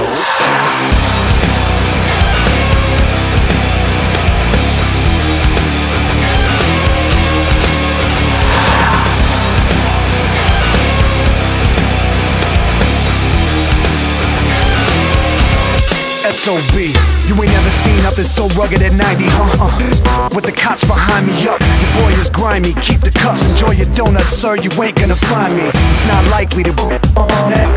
slow. SOB, you ain't never seen nothing so rugged at 90, with the cops behind me, yup. Your boy is grimy, keep the cuffs, enjoy your donuts, sir, you ain't gonna find me. It's not likely to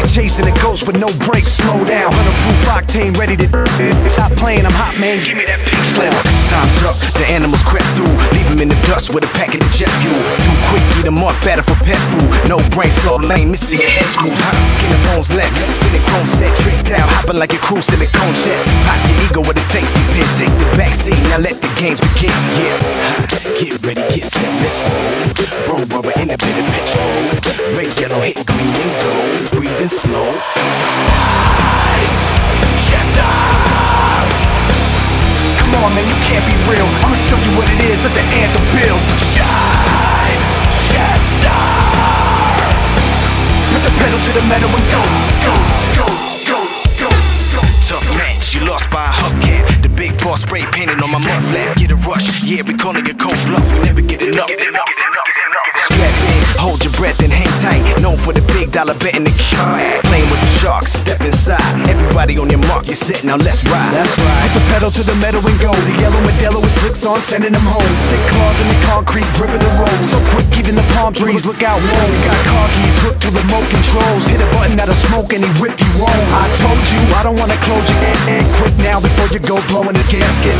chasing a ghost with no brakes, slow down. 100 proof octane, ready to stop playing, I'm hot, man, give me that pink slip. Time's up, the animals crept through, leave him in the dust with a packet of jet fuel. Too quick, eat him up, better for pet food. No brain, so lame, missing your head screws. Skin and bones left, spinning chrome set, tricked out, hopping like a crew, silicone chest. Pop your ego with a safety pin, take the backseat, now let the games begin. Yeah, get ready, get set, let's roll. Roll rubber in a bit of petrol. Red, yellow, hit green and gold. Breathing slow. Shifter. Come on, man, you can't be real. I'ma show you what it is, let the anthem build. Shine, shifter. Put the pedal to the metal and go, go, go, go, go, go. Tough match, you lost by a hubcap. The big boss spray painted on my mud flap. Get a rush, yeah, we calling it cold bluff. We never get enough. Strap in, hold your breath and hang tight. Known for the big dollar bet in the car. Playing with the sharks, step inside. Everybody on your mark, you're set, now let's ride. That's right. Put the pedal to the metal and go. The yellow Modelo with slicks on, sending them home. Stick claws in the concrete, gripping the road. So quick, even the palm trees look out, whoa. Got car keys hooked to remote controls. Hit a button that'll smoke and he whip you home. I told you, I don't wanna close your head. Quick now before you go blowing the gasket.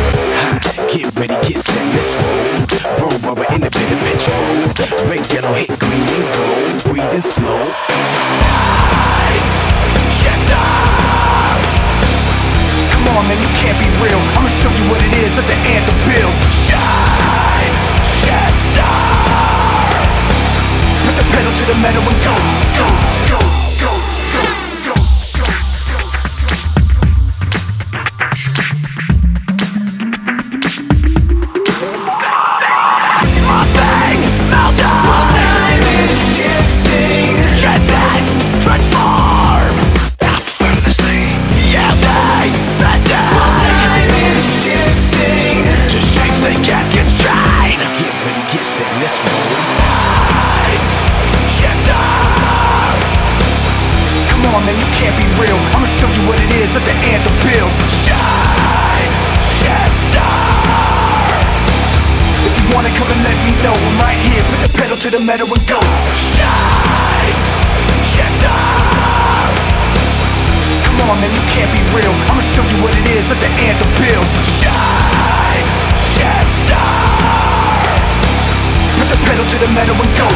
Get ready, get set, let's roll. Roll rubber in a bit of petrol. Red, yellow, hit green and gold. Breathing slow. Shifter. Come on, man, you can't be real. I'ma show you what it is, let the anthem build. Shine, shifter. Put the pedal to the metal and go, go, go, go, go, go, go, go. My thing's melting. My time is shifting. Jet fast, transform. Effortlessly. Yeah, they bend. My time is shifting. To shapes they can't constrain. Get ready, get set, let's roll. Shifter. Come on, man, you can't be real. I'ma show you what it is, let the anthem build. Shine, shifter. If you wanna come and let me know, I'm right here. Put the pedal to the metal and go. Shine, shifter. Come on, man, you can't be real. I'ma show you what it is, let the anthem build. Shine, shifter. Put the pedal to the metal and go.